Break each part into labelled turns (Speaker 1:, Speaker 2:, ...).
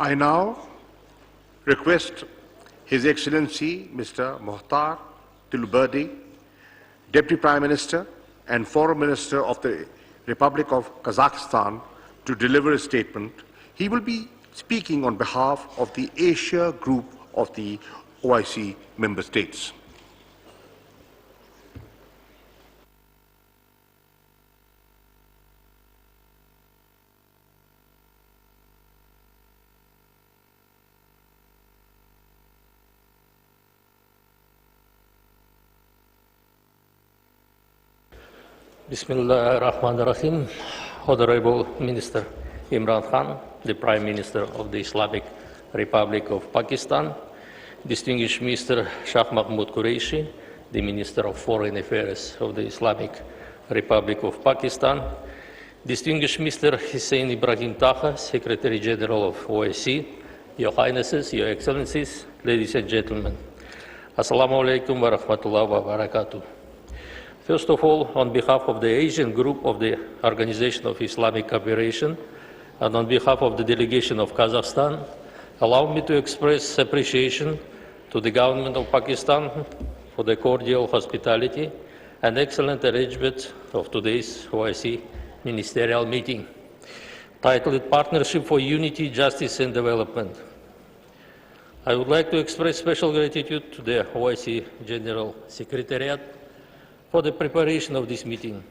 Speaker 1: I now request His Excellency Mr. Mohtar Tilberdi, Deputy Prime Minister and Foreign Minister of the Republic of Kazakhstan, to deliver a statement. He will be speaking on behalf of the Asia Group of the OIC member states.
Speaker 2: Bismillah ar-Rahman ar-Rahim. Honorable Minister Imran Khan, the Prime Minister of the Islamic Republic of Pakistan, distinguished Mr. Shah Mahmood Qureshi, the Minister of Foreign Affairs of the Islamic Republic of Pakistan, distinguished Mr. Hussein Ibrahim Taha, Secretary General of OIC, Your Highnesses, Your Excellencies, ladies and gentlemen. Assalamu alaikum wa rahmatullahi wa barakatuh. First of all, on behalf of the Asian Group of the Organization of Islamic Cooperation and on behalf of the delegation of Kazakhstan, allow me to express appreciation to the government of Pakistan for the cordial hospitality and excellent arrangement of today's OIC ministerial meeting, titled Partnership for Unity, Justice and Development. I would like to express special gratitude to the OIC General Secretariat for the preparation of this meeting.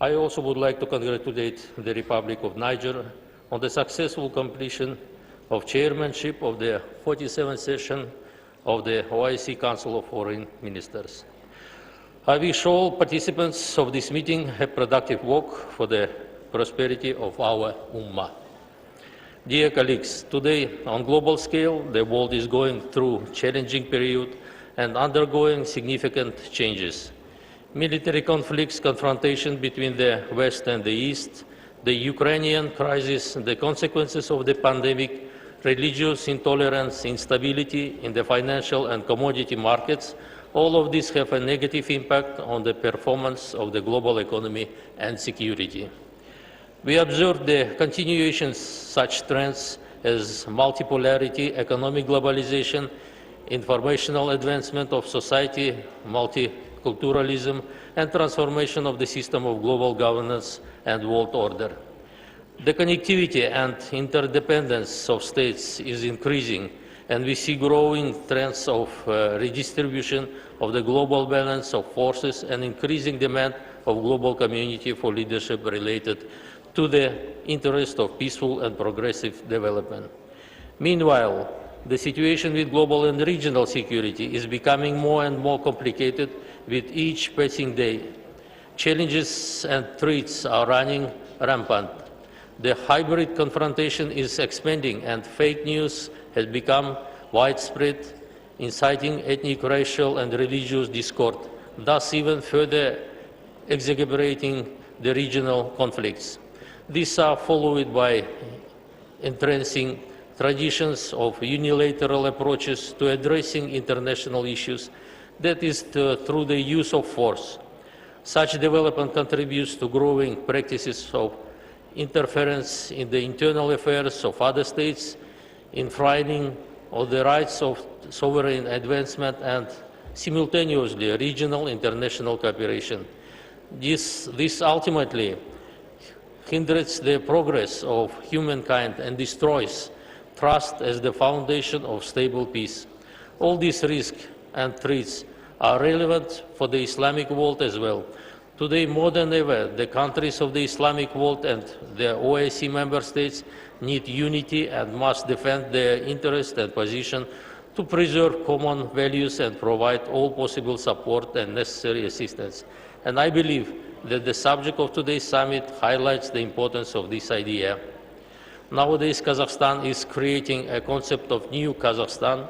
Speaker 2: I also would like to congratulate the Republic of Niger on the successful completion of chairmanship of the 47th session of the OIC Council of Foreign Ministers. I wish all participants of this meeting a productive work for the prosperity of our Ummah. Dear colleagues, today on global scale, the world is going through a challenging period and undergoing significant changes. Military conflicts, confrontation between the West and the East, the Ukrainian crisis, the consequences of the pandemic, religious intolerance, instability in the financial and commodity markets, all of these have a negative impact on the performance of the global economy and security. We observe the continuation of such trends as multipolarity, economic globalization, informational advancement of society, multiculturalism, and transformation of the system of global governance and world order. The connectivity and interdependence of states is increasing, and we see growing trends of redistribution of the global balance of forces and increasing demand of global community for leadership related to the interest of peaceful and progressive development. Meanwhile, the situation with global and regional security is becoming more and more complicated with each passing day. Challenges and threats are running rampant. The hybrid confrontation is expanding and fake news has become widespread, inciting ethnic, racial and religious discord, thus even further exacerbating the regional conflicts. These are followed by entrenching traditions of unilateral approaches to addressing international issues, that is, through the use of force. Such development contributes to growing practices of interference in the internal affairs of other states, infringing on the rights of sovereign advancement and simultaneously regional international cooperation. This ultimately hinders the progress of humankind and destroys trust as the foundation of stable peace. All these risks and threats are relevant for the Islamic world as well. Today, more than ever, the countries of the Islamic world and the OIC member states need unity and must defend their interest and position to preserve common values and provide all possible support and necessary assistance. And I believe that the subject of today's summit highlights the importance of this idea. Nowadays, Kazakhstan is creating a concept of new Kazakhstan.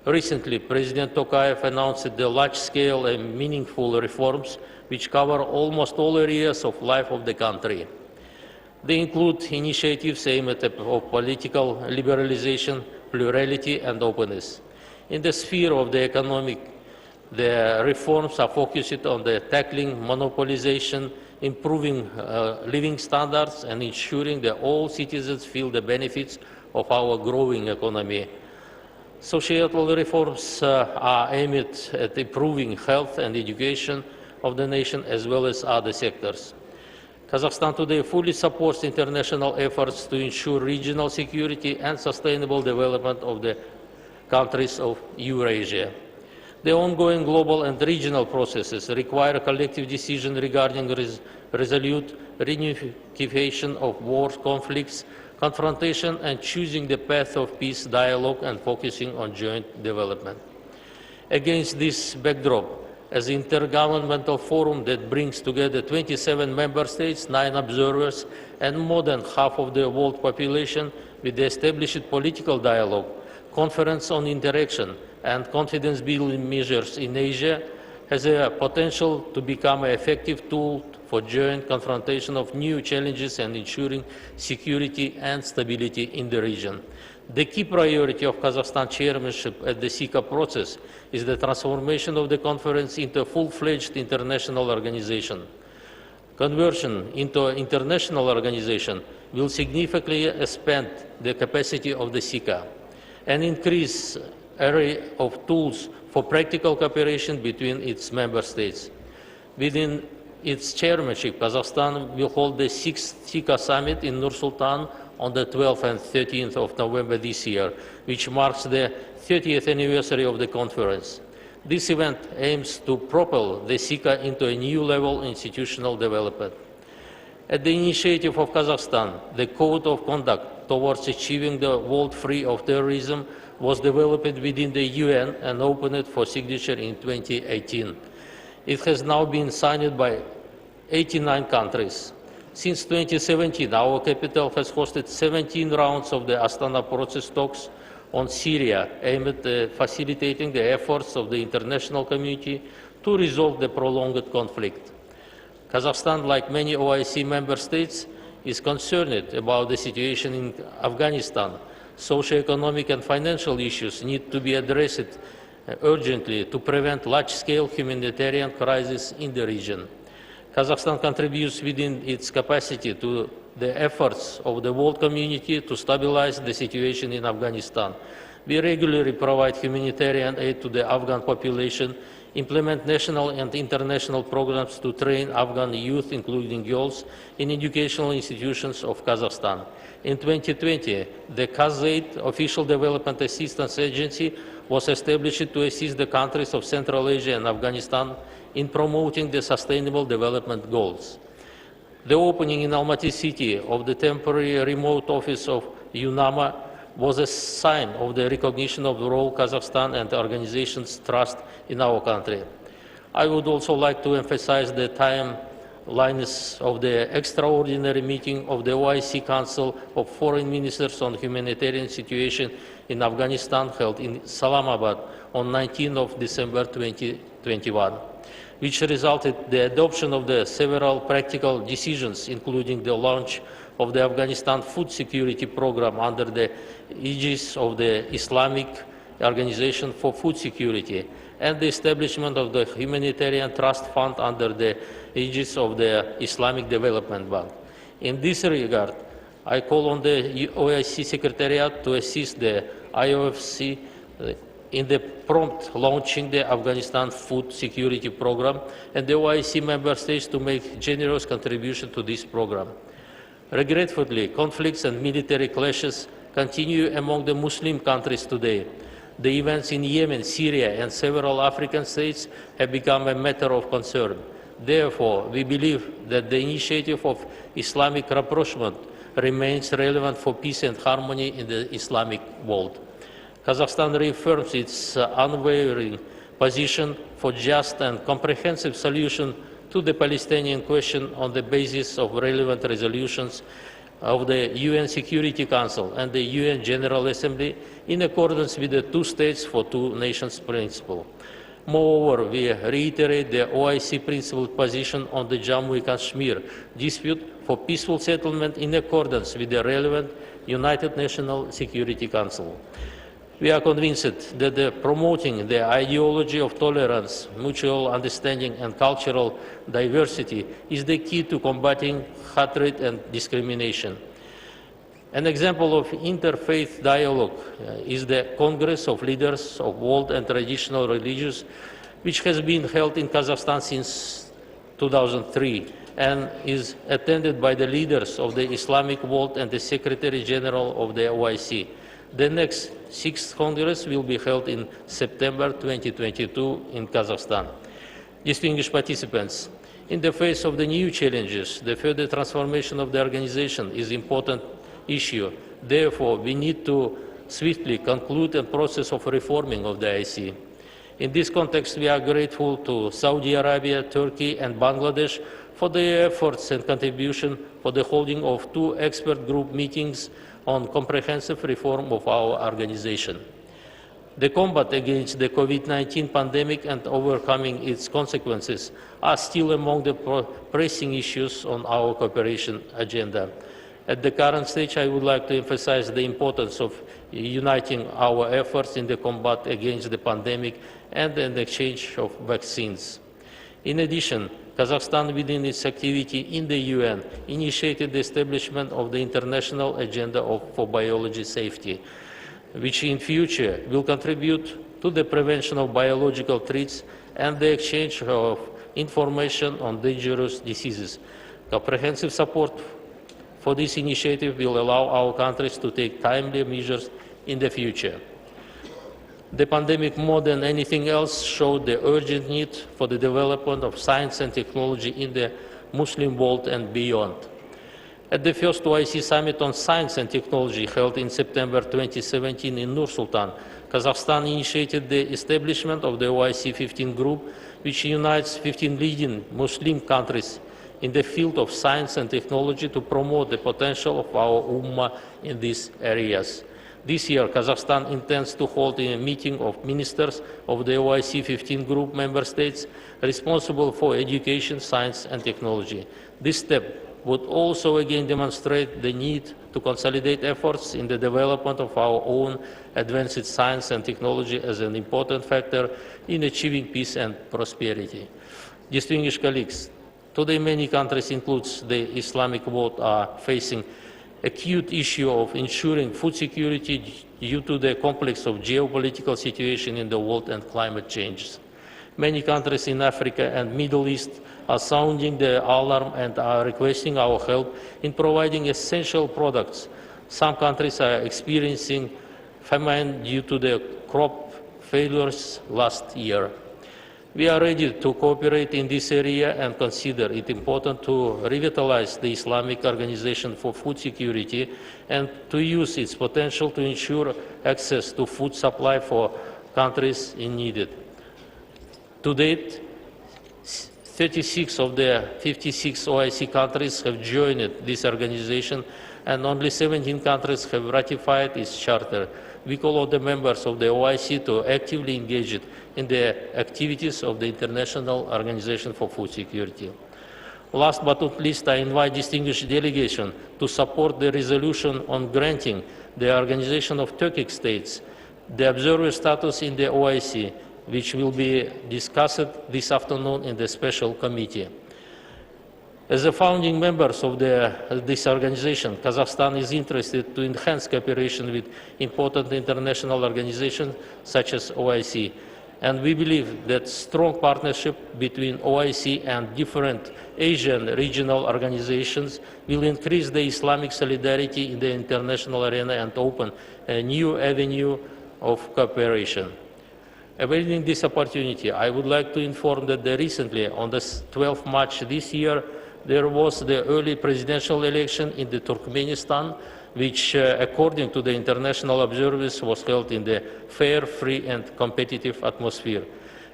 Speaker 2: Recently, President Tokayev announced the large-scale and meaningful reforms which cover almost all areas of life of the country. They include initiatives aimed at political liberalization, plurality and openness. In the sphere of the economic, the reforms are focused on the tackling monopolization, improving living standards and ensuring that all citizens feel the benefits of our growing economy. Societal reforms are aimed at improving health and education of the nation as well as other sectors. Kazakhstan today fully supports international efforts to ensure regional security and sustainable development of the countries of Eurasia. The ongoing global and regional processes require collective decision regarding resolute reunification of wars, conflicts, confrontation, and choosing the path of peace, dialogue, and focusing on joint development. Against this backdrop, as an intergovernmental forum that brings together 27 member states, 9 observers, and more than half of the world population with the established political dialogue, Conference on Interaction, and confidence-building measures in Asia has a potential to become an effective tool for joint confrontation of new challenges and ensuring security and stability in the region. The key priority of Kazakhstan chairmanship at the SICA process is the transformation of the conference into a full-fledged international organization. Conversion into an international organization will significantly expand the capacity of the SICA and increase array of tools for practical cooperation between its member states. Within its chairmanship, Kazakhstan will hold the 6th SICA summit in Nur-Sultan on the 12th and 13th of November this year, which marks the 30th anniversary of the conference. This event aims to propel the SICA into a new level of institutional development. At the initiative of Kazakhstan, the Code of Conduct towards achieving the world free of terrorism was developed within the UN and opened for signature in 2018. It has now been signed by 89 countries. Since 2017, our capital has hosted 17 rounds of the Astana process talks on Syria, aimed at facilitating the efforts of the international community to resolve the prolonged conflict. Kazakhstan, like many OIC member states, is concerned about the situation in Afghanistan. Socio-economic and financial issues need to be addressed urgently to prevent large-scale humanitarian crisis in the region. Kazakhstan contributes within its capacity to the efforts of the world community to stabilize the situation in Afghanistan. We regularly provide humanitarian aid to the Afghan population, implement national and international programs to train Afghan youth, including girls, in educational institutions of Kazakhstan. In 2020, the KazAid, Official Development Assistance Agency, was established to assist the countries of Central Asia and Afghanistan in promoting the Sustainable Development Goals. The opening in Almaty city of the temporary remote office of UNAMA was a sign of the recognition of the role Kazakhstan and the organization's trust in our country. I would also like to emphasize the timelines of the extraordinary meeting of the OIC Council of Foreign Ministers on Humanitarian Situation in Afghanistan held in Islamabad on 19th of December 2021, which resulted in the adoption of the several practical decisions, including the launch of the Afghanistan Food Security Program under the aegis of the Islamic Organization for Food Security, and the establishment of the Humanitarian Trust Fund under the aegis of the Islamic Development Bank. In this regard, I call on the OIC Secretariat to assist the IOFC in the prompt launching the Afghanistan Food Security Program and the OIC member states to make generous contribution to this program. Regretfully, conflicts and military clashes continue among the Muslim countries today. The events in Yemen, Syria, and several African states have become a matter of concern. Therefore, we believe that the initiative of Islamic rapprochement remains relevant for peace and harmony in the Islamic world. Kazakhstan reaffirms its unwavering position for just and comprehensive solution to the Palestinian question on the basis of relevant resolutions of the UN Security Council and the UN General Assembly in accordance with the two states for two nations principle. Moreover, we reiterate the OIC principled position on the Jammu and Kashmir dispute for peaceful settlement in accordance with the relevant United Nations Security Council. We are convinced that promoting the ideology of tolerance, mutual understanding, and cultural diversity is the key to combating hatred and discrimination. An example of interfaith dialogue is the Congress of Leaders of World and Traditional Religions, which has been held in Kazakhstan since 2003 and is attended by the leaders of the Islamic world and the Secretary General of the OIC. The next 6th Congress will be held in September 2022 in Kazakhstan. Distinguished participants, in the face of the new challenges, the further transformation of the organization is an important issue. Therefore, we need to swiftly conclude the process of reforming of the IC. In this context, we are grateful to Saudi Arabia, Turkey, and Bangladesh for their efforts and contribution for the holding of 2 expert group meetings on comprehensive reform of our organization. The combat against the COVID-19 pandemic and overcoming its consequences are still among the pressing issues on our cooperation agenda. At the current stage, I would like to emphasize the importance of uniting our efforts in the combat against the pandemic and an exchange of vaccines. In addition, Kazakhstan, within its activity in the UN, initiated the establishment of the International Agenda for Biology Safety, which in future will contribute to the prevention of biological threats and the exchange of information on dangerous diseases. Comprehensive support for this initiative will allow our countries to take timely measures in the future. The pandemic, more than anything else, showed the urgent need for the development of science and technology in the Muslim world and beyond. At the first OIC Summit on Science and Technology held in September 2017 in Nur-Sultan, Kazakhstan initiated the establishment of the OIC 15 group, which unites 15 leading Muslim countries in the field of science and technology to promote the potential of our Ummah in these areas. This year, Kazakhstan intends to hold a meeting of ministers of the OIC 15 group member states responsible for education, science and technology. This step would also again demonstrate the need to consolidate efforts in the development of our own advanced science and technology as an important factor in achieving peace and prosperity. Distinguished colleagues, today many countries, including the Islamic world, are facing acute issue of ensuring food security due to the complex of geopolitical situation in the world and climate change. Many countries in Africa and Middle East are sounding the alarm and are requesting our help in providing essential products. Some countries are experiencing famine due to the crop failures last year. We are ready to cooperate in this area and consider it important to revitalize the Islamic Organization for Food Security and to use its potential to ensure access to food supply for countries in need. To date, 36 of the 56 OIC countries have joined this organization and only 17 countries have ratified its charter. We call on the members of the OIC to actively engage in the activities of the International Organization for Food Security. Last but not least, I invite distinguished delegation to support the resolution on granting the Organization of Turkic States the observer status in the OIC, which will be discussed this afternoon in the special committee. As a founding members of this organization, Kazakhstan is interested to enhance cooperation with important international organizations such as OIC. And we believe that strong partnership between OIC and different Asian regional organizations will increase the Islamic solidarity in the international arena and open a new avenue of cooperation. Availing this opportunity, I would like to inform that recently, on the 12th March this year, there was the early presidential election in the Turkmenistan, which, according to the international observers, was held in the fair, free and competitive atmosphere.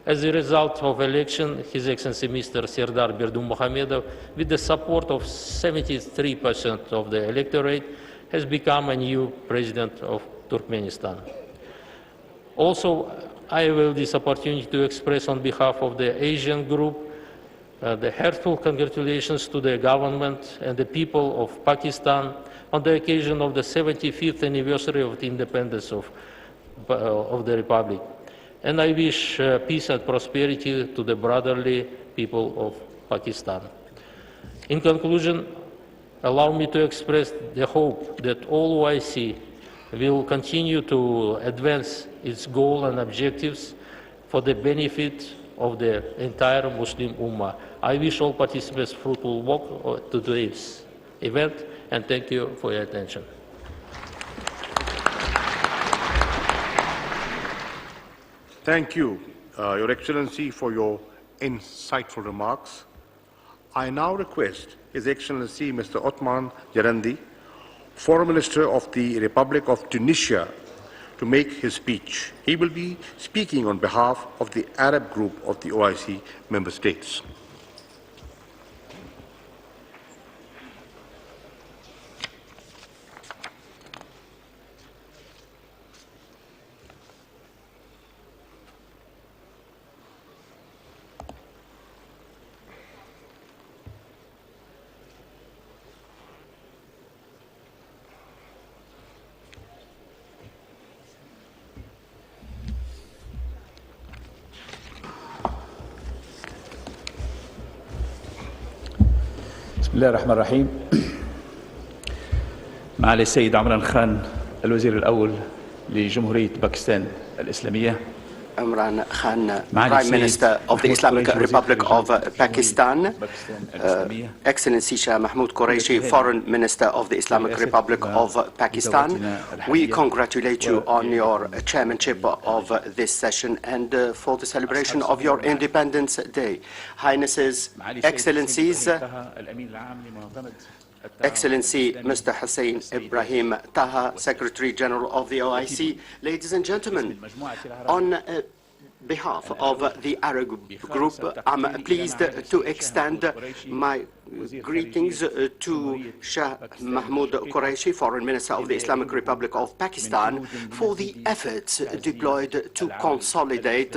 Speaker 2: As a result of election, His Excellency Mr. Serdar Berdimuhamedov, with the support of 73% of the electorate, has become a new president of Turkmenistan. Also, I avail this opportunity to express on behalf of the Asian group the heartfelt congratulations to the government and the people of Pakistan on the occasion of the 75th anniversary of the independence of the Republic. And I wish peace and prosperity to the brotherly people of Pakistan. In conclusion, Allow me to express the hope that all OIC will continue to advance its goals and objectives for the benefit of the entire Muslim Ummah. I wish all participants fruitful work to today's event, and thank you for your attention.
Speaker 1: Thank you, Your Excellency, for your insightful remarks. I now request His Excellency Mr. Othman Jarandi, Foreign Minister of the Republic of Tunisia, to make his speech. He will be speaking on behalf of the Arab group of the OIC member states.
Speaker 3: بسم الله الرحمن الرحيم. معالي السيد عمران خان الوزير الأول لجمهورية باكستان الإسلامية.
Speaker 4: Imran Khan, Prime Minister of the Islamic Republic of Pakistan, Excellency Shah Mahmood Qureshi, Foreign Minister of the Islamic Republic of Pakistan, we congratulate you on your chairmanship of this session and for the celebration of your Independence Day. Highnesses, Excellencies, Excellency Mr. Hussein Ibrahim Taha, Secretary General of the OIC, ladies and gentlemen, on behalf of the Arab group, I'm pleased to extend my greetings to Shah Mahmood Qureshi, Foreign Minister of the Islamic Republic of Pakistan, for the efforts deployed to consolidate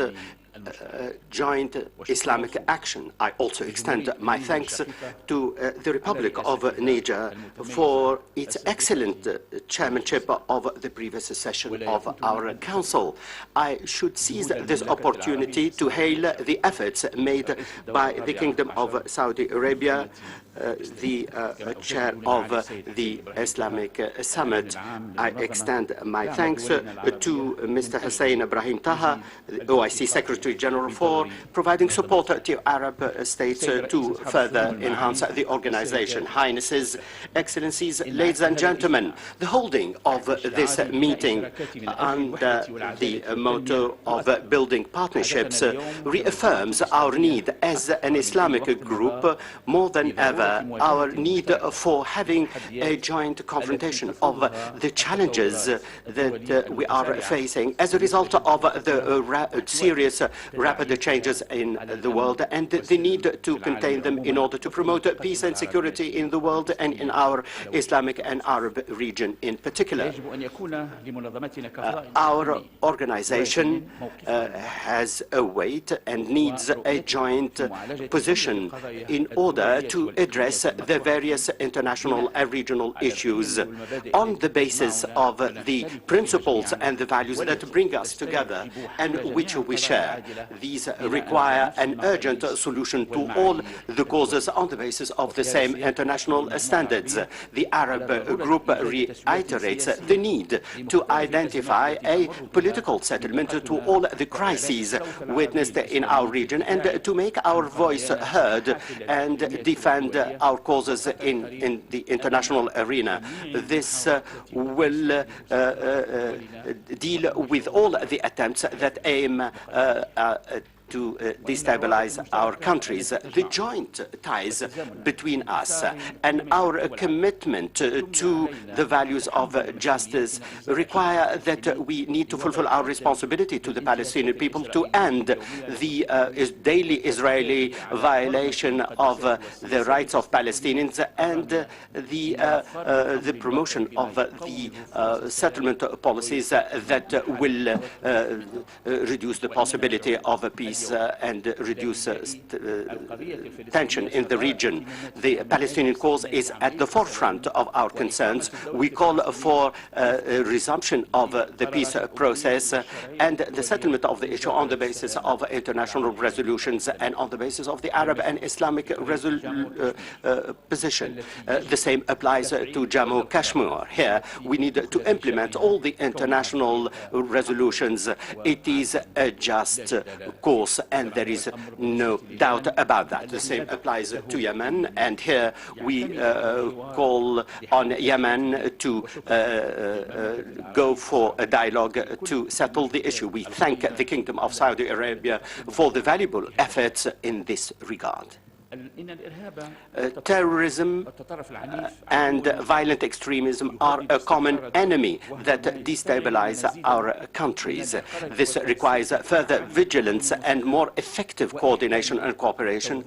Speaker 4: joint Islamic action. I also extend my thanks to the Republic of Niger for its excellent chairmanship of the previous session of our Council. I should seize this opportunity to hail the efforts made by the Kingdom of Saudi Arabia, the chair of the Islamic Summit. I extend my thanks to Mr. Hussein Ibrahim Taha, OIC Secretary General, for providing support to Arab states to further enhance the organization. Highnesses, Excellencies, ladies and gentlemen, the holding of this meeting under the motto of building partnerships reaffirms our need as an Islamic group more than ever, our need for having a joint confrontation of the challenges that we are facing as a result of the serious rapid changes in the world and the need to contain them in order to promote peace and security in the world and in our Islamic and Arab region in particular. Our organization has a weight and needs a joint position in order to address the various international and regional issues on the basis of the principles and the values that bring us together and which we share. These require an urgent solution to all the causes on the basis of the same international standards. The Arab group reiterates the need to identify a political settlement to all the crises witnessed in our region and to make our voice heard and defend our causes in the international arena. This will deal with all the attempts that aim to destabilize our countries. The joint ties between us and our commitment to the values of justice require that we need to fulfill our responsibility to the Palestinian people to end the daily Israeli violation of the rights of Palestinians and the promotion of the settlement policies that will reduce the possibility of a peace peace and reduce tension in the region. The Palestinian cause is at the forefront of our concerns. We call for a resumption of the peace process and the settlement of the issue on the basis of international resolutions and on the basis of the Arab and Islamic position. The same applies to Jammu Kashmir. Here, we need to implement all the international resolutions. It is a just course, and there is no doubt about that. The same applies to Yemen, and here we call on Yemen to go for a dialogue to settle the issue. We thank the Kingdom of Saudi Arabia for the valuable efforts in this regard. Terrorism and violent extremism are a common enemy that destabilize our countries. This requires further vigilance and more effective coordination and cooperation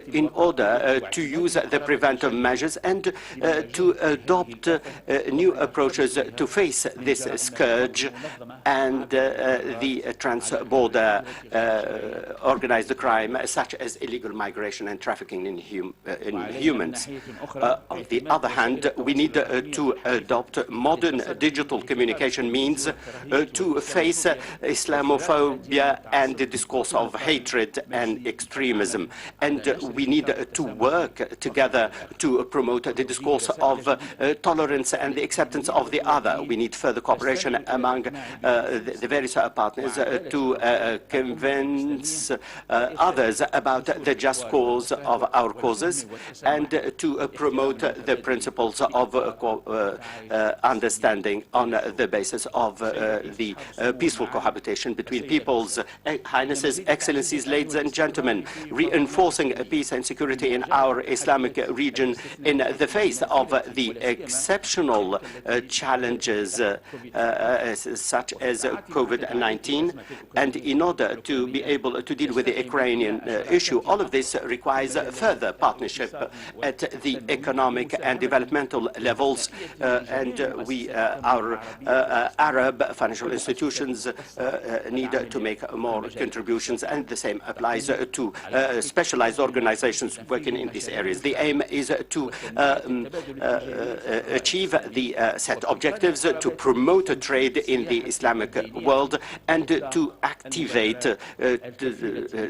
Speaker 4: in order to use the preventive measures and to adopt new approaches to face this scourge and the trans-border organized crime such as illegal migration and trafficking in humans. On the other hand, we need to adopt modern digital communication means to face Islamophobia and the discourse of hatred and extremism. And we need to work together to promote the discourse of tolerance and the acceptance of the other. We need further cooperation among the various partners to convince others about the just cause of our causes and to promote the principles of understanding on the basis of the peaceful cohabitation between peoples. Highnesses, Excellencies, ladies and gentlemen, reinforcing peace and security in our Islamic region in the face of the exceptional challenges such as COVID-19, and in order to be able to deal with the Ukrainian issue, all of this requires further partnership at the economic and developmental levels, and our Arab financial institutions need to make more contributions, and the same applies to specialized organizations working in these areas. The aim is to achieve the set objectives, to promote trade in the Islamic world, and to activate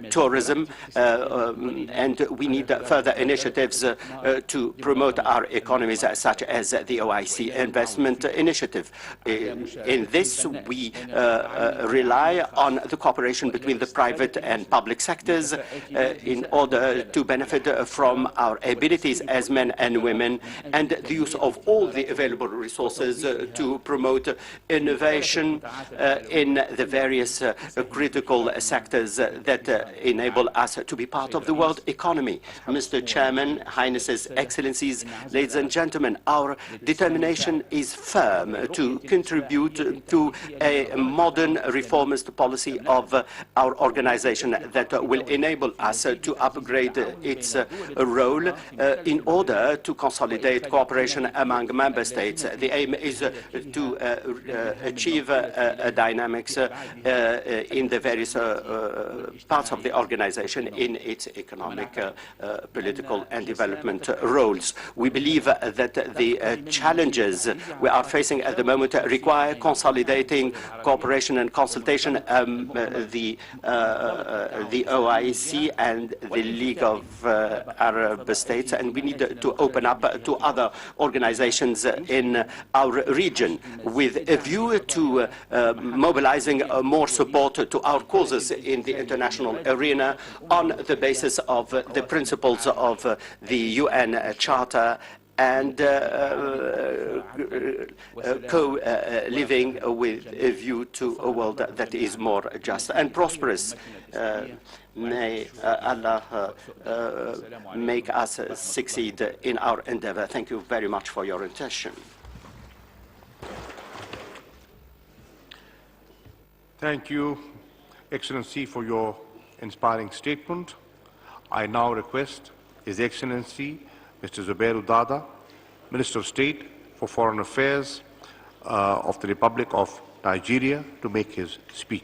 Speaker 4: tourism, and we need further initiatives to promote our economies, such as the OIC investment initiative. In this, we rely on the cooperation between the private and public sectors in order to benefit from our abilities as men and women and the use of all the available resources to promote innovation in the various critical sectors that enable us to be part of the world economy. Mr. Chairman, Highnesses, Excellencies, ladies and gentlemen, our determination is firm to contribute to a modern reformist policy of our organization that will enable us to upgrade its role in order to consolidate cooperation among member states. The aim is to achieve dynamics in the various parts of the organization in its economic, political and development roles. We believe that the challenges we are facing at the moment require consolidating cooperation and consultation. The OIC and the League of Arab States, and we need to open up to other organizations in our region with a view to mobilizing more support to our causes in the international arena on the basis of the principles of the UN Charter and co-living with a view to a world that is more just and prosperous. May Allah make us succeed in our endeavor. Thank you very much for your attention.
Speaker 1: Thank you, Excellency, for your inspiring statement. I now request His Excellency, Mr. Zubairu Dada, Minister of State for Foreign Affairs of the Republic of Nigeria, to make his speech.